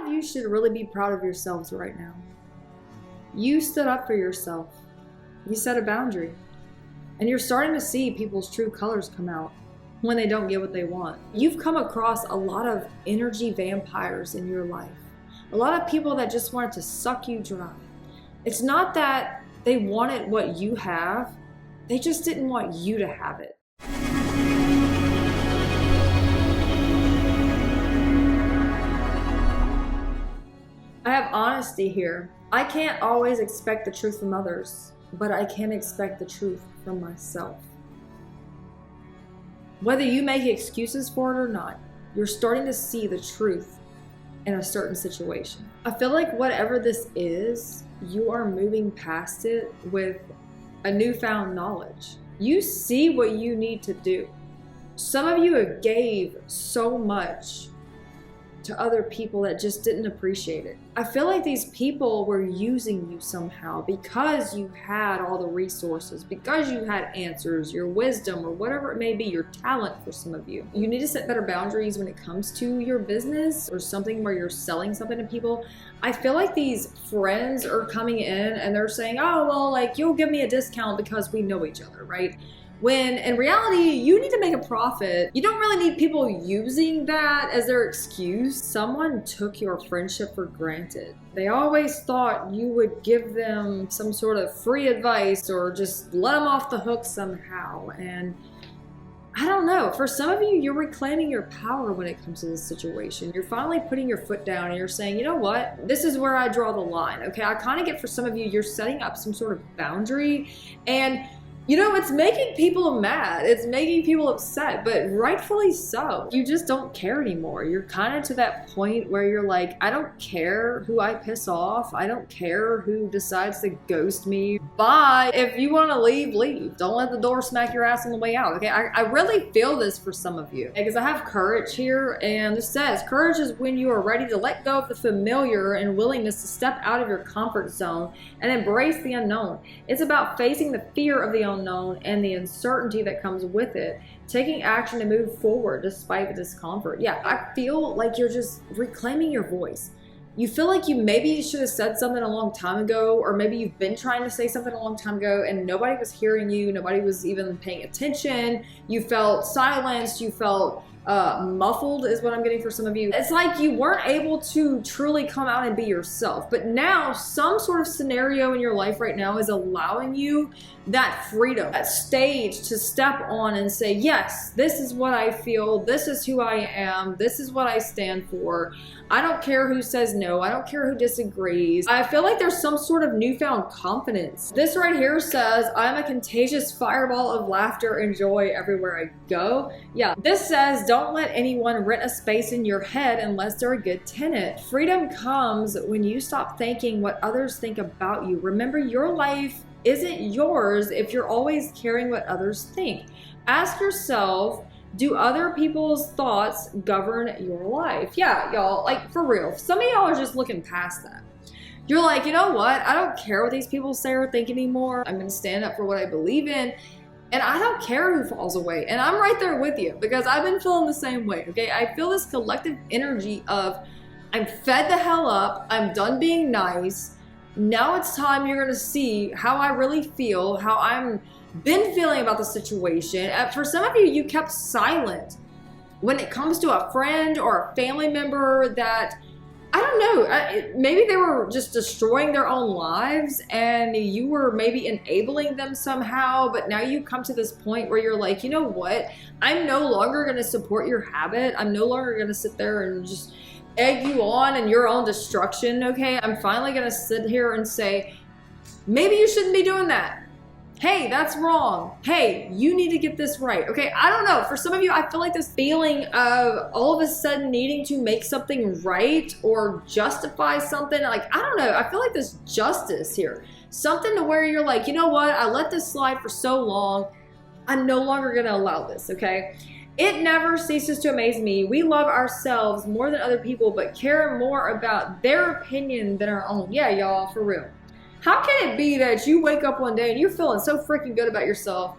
of you should really be proud of yourselves right now. You stood up for yourself. You set a boundary. And you're starting to see people's true colors come out when they don't get what they want. You've come across a lot of energy vampires in your life. A lot of people that just wanted to suck you dry. It's not that they wanted what you have, they just didn't want you to have it. I have honesty here. I can't always expect the truth from others, but I can expect the truth from myself. Whether you make excuses for it or not, you're starting to see the truth in a certain situation. I feel like whatever this is, you are moving past it with a newfound knowledge. You see what you need to do. Some of you gave so much to other people that just didn't appreciate it. I feel like these people were using you somehow because you had all the resources, because you had answers, your wisdom, or whatever it may be, your talent for some of you. You need to set better boundaries when it comes to your business or something where you're selling something to people. I feel like these friends are coming in and they're saying, oh, well, like, you'll give me a discount because we know each other, right? When in reality, you need to make a profit. You don't really need people using that as their excuse. Someone took your friendship for granted. They always thought you would give them some sort of free advice or just let them off the hook somehow. And I don't know, for some of you, you're reclaiming your power when it comes to this situation. You're finally putting your foot down and you're saying, you know what? This is where I draw the line, okay? I kind of get for some of you, you're setting up some sort of boundary and you know, it's making people mad. It's making people upset, but rightfully so. You just don't care anymore. You're kind of to that point where you're like, I don't care who I piss off. I don't care who decides to ghost me. Bye. If you want to leave, leave. Don't let the door smack your ass on the way out, okay? I really feel this for some of you because I have courage here, and this says, courage is when you are ready to let go of the familiar and willingness to step out of your comfort zone and embrace the unknown. It's about facing the fear of the unknown and the uncertainty that comes with it, taking action to move forward despite the discomfort. Yeah, I feel like you're just reclaiming your voice. You feel like you maybe should have said something a long time ago, or maybe you've been trying to say something a long time ago and nobody was hearing you, nobody was even paying attention. You felt silenced, you felt muffled is what I'm getting for some of you. It's like you weren't able to truly come out and be yourself. But now some sort of scenario in your life right now is allowing you that freedom, that stage to step on and say, yes, this is what I feel. This is who I am. This is what I stand for. I don't care who says no. I don't care who disagrees. I feel like there's some sort of newfound confidence. This right here says, I'm a contagious fireball of laughter and joy everywhere I go. Yeah, this says, don't let anyone rent a space in your head unless they're a good tenant. Freedom comes when you stop thinking what others think about you. Remember, your life isn't yours if you're always caring what others think. Ask yourself, do other people's thoughts govern your life? Yeah, y'all, like for real. Some of y'all are just looking past that. You're like, you know what? I don't care what these people say or think anymore. I'm gonna stand up for what I believe in. And I don't care who falls away. And I'm right there with you because I've been feeling the same way, okay? I feel this collective energy of I'm fed the hell up. I'm done being nice. Now it's time you're gonna see how I really feel, how I'm been feeling about the situation. For some of you, you kept silent when it comes to a friend or a family member that, I don't know, maybe they were just destroying their own lives and you were maybe enabling them somehow, but now you come to this point where you're like, you know what? I'm no longer gonna support your habit. I'm no longer gonna sit there and just egg you on in your own destruction, okay? I'm finally gonna sit here and say, maybe you shouldn't be doing that. Hey, that's wrong. Hey, you need to get this right. Okay, I don't know. For some of you, I feel like this feeling of all of a sudden needing to make something right or justify something. Like, I don't know. I feel like there's justice here. Something to where you're like, you know what? I let this slide for so long. I'm no longer going to allow this, okay? It never ceases to amaze me. We love ourselves more than other people, but care more about their opinion than our own. Yeah, y'all, for real. How can it be that you wake up one day and you're feeling so freaking good about yourself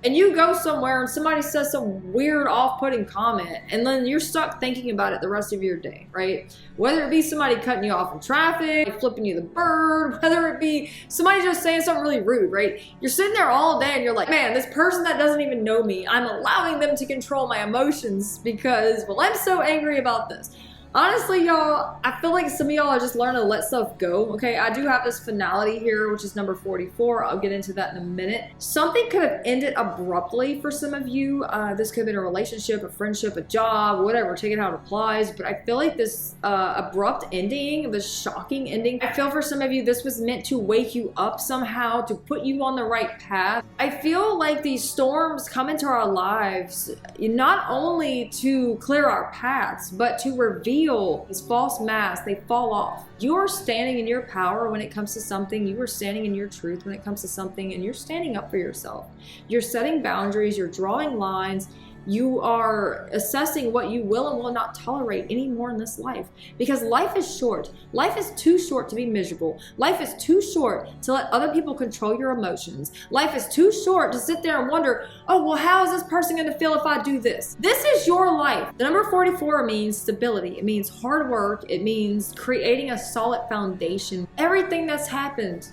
And you go somewhere and somebody says some weird off-putting comment, and then you're stuck thinking about it the rest of your day, right? Whether it be somebody cutting you off in traffic, flipping you the bird, whether it be somebody just saying something really rude, right? You're sitting there all day and you're like, man, this person that doesn't even know me, I'm allowing them to control my emotions because, well, I'm so angry about this. Honestly, y'all, I feel like some of y'all are just learning to let stuff go, okay? I do have this finality here, which is number 44. I'll get into that in a minute. Something could have ended abruptly for some of you. This could have been a relationship, a friendship, a job, whatever. Take it how it applies. But I feel like this abrupt ending, this shocking ending, I feel for some of you, this was meant to wake you up somehow, to put you on the right path. I feel like these storms come into our lives not only to clear our paths, but to reveal these false masks. They fall off. You're standing in your power when it comes to something. You are standing in your truth when it comes to something, and you're standing up for yourself. You're setting boundaries. You're drawing lines. You are assessing what you will and will not tolerate anymore in this life. Because life is short. Life is too short to be miserable. Life is too short to let other people control your emotions. Life is too short to sit there and wonder, oh, well, how is this person going to feel if I do this? This is your life. The number 44 means stability. It means hard work. It means creating a solid foundation. Everything that's happened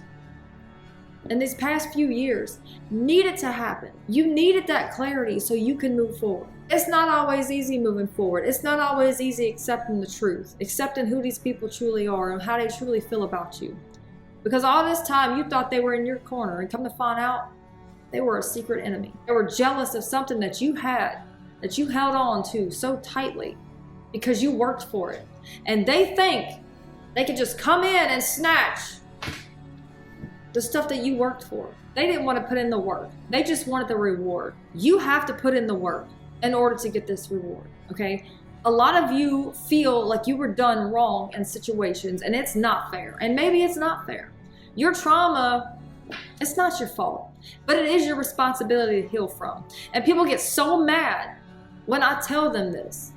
in these past few years needed to happen. You needed that clarity so you can move forward. It's not always easy moving forward. It's not always easy accepting the truth, accepting who these people truly are and how they truly feel about you. Because all this time you thought they were in your corner, and come to find out, they were a secret enemy. They were jealous of something that you had, that you held on to so tightly because you worked for it. And they think they could just come in and snatch the stuff that you worked for. They didn't want to put in the work. They just wanted the reward. You have to put in the work in order to get this reward, okay? A lot of you feel like you were done wrong in situations, and it's not fair. And maybe it's not fair. Your trauma, it's not your fault, but it is your responsibility to heal from. And people get so mad when I tell them this.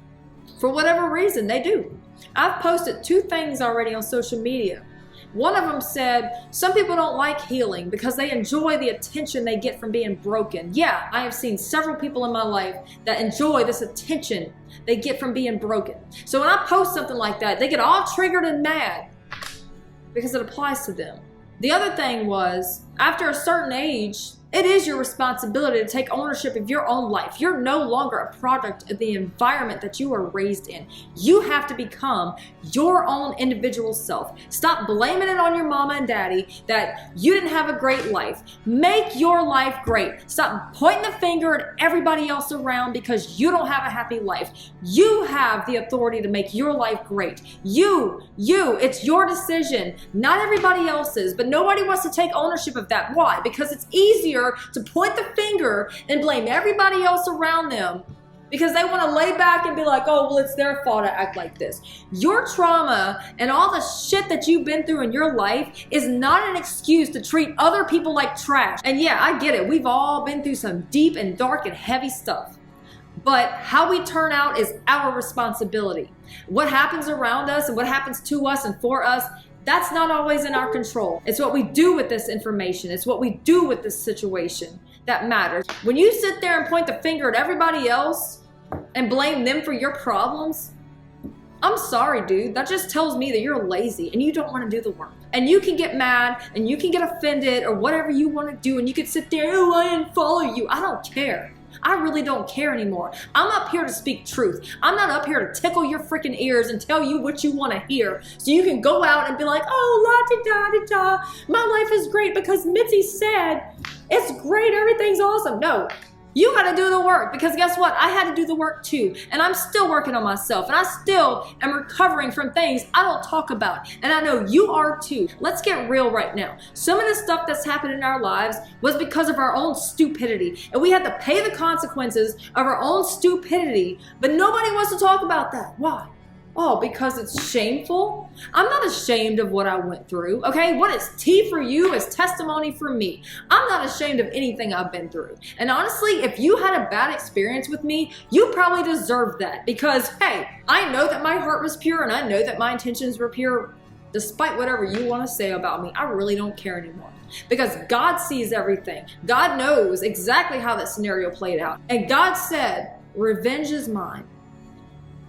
For whatever reason, they do. I've posted 2 things already on social media. One of them said, some people don't like healing because they enjoy the attention they get from being broken. Yeah, I have seen several people in my life that enjoy this attention they get from being broken. So when I post something like that, they get all triggered and mad because it applies to them. The other thing was, after a certain age, it is your responsibility to take ownership of your own life. You're no longer a product of the environment that you were raised in. You have to become your own individual self. Stop blaming it on your mama and daddy that you didn't have a great life. Make your life great. Stop pointing the finger at everybody else around because you don't have a happy life. You have the authority to make your life great. You, it's your decision, not everybody else's, but nobody wants to take ownership of that. Why? Because it's easier to point the finger and blame everybody else around them because they want to lay back and be like, oh, well, it's their fault to act like this. Your trauma and all the shit that you've been through in your life is not an excuse to treat other people like trash. And yeah, I get it. We've all been through some deep and dark and heavy stuff. But how we turn out is our responsibility. What happens around us and what happens to us and for us, that's not always in our control. It's what we do with this information. It's what we do with this situation that matters. When you sit there and point the finger at everybody else and blame them for your problems, I'm sorry, dude. That just tells me that you're lazy and you don't want to do the work. And you can get mad and you can get offended or whatever you want to do, and you can sit there, oh, I unfollow you. I don't care. I really don't care anymore. I'm up here to speak truth. I'm not up here to tickle your freaking ears and tell you what you want to hear so you can go out and be like, oh, la-di-da-di-da. My life is great because Mitzi said it's great. Everything's awesome. No. You got to do the work because guess what? I had to do the work too. And I'm still working on myself. And I still am recovering from things I don't talk about. And I know you are too. Let's get real right now. Some of the stuff that's happened in our lives was because of our own stupidity. And we had to pay the consequences of our own stupidity. But nobody wants to talk about that. Why? Oh, because it's shameful? I'm not ashamed of what I went through, okay? What is tea for you is testimony for me. I'm not ashamed of anything I've been through. And honestly, if you had a bad experience with me, you probably deserve that because, hey, I know that my heart was pure and I know that my intentions were pure despite whatever you want to say about me. I really don't care anymore. because God sees everything. God knows exactly how that scenario played out. And God said, revenge is mine.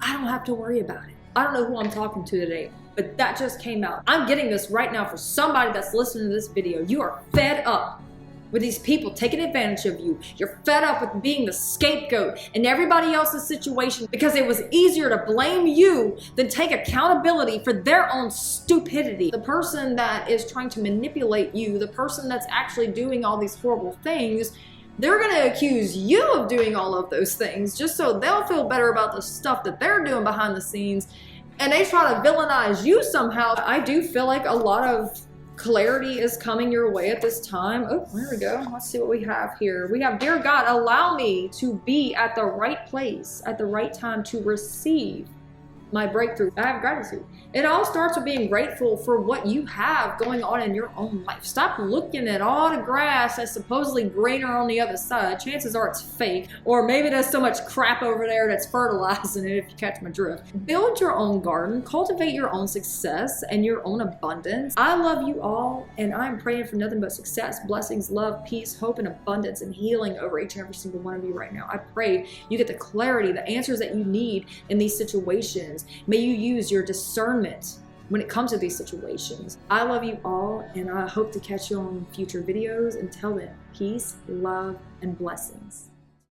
I don't have to worry about it. I don't know who I'm talking to today, but that just came out. I'm getting this right now for somebody that's listening to this video. You are fed up with these people taking advantage of you. You're fed up with being the scapegoat in everybody else's situation because it was easier to blame you than take accountability for their own stupidity. The person that is trying to manipulate you, the person that's actually doing all these horrible things, they're going to accuse you of doing all of those things just so they'll feel better about the stuff that they're doing behind the scenes. And they try to villainize you somehow. I do feel like a lot of clarity is coming your way at this time. Oh, there we go. Let's see what we have here. We have, dear God, allow me to be at the right place at the right time to receive my breakthrough. I have gratitude. It all starts with being grateful for what you have going on in your own life. Stop looking at all the grass that's supposedly greener on the other side. Chances are it's fake, or maybe there's so much crap over there that's fertilizing it, if you catch my drift. Build your own garden, cultivate your own success and your own abundance. I love you all, and I'm praying for nothing but success, blessings, love, peace, hope, and abundance and healing over each and every single one of you right now. I pray you get the clarity, the answers that you need in these situations. May you use your discernment when it comes to these situations. I love you all, and I hope to catch you on future videos. Until then, peace, love, and blessings.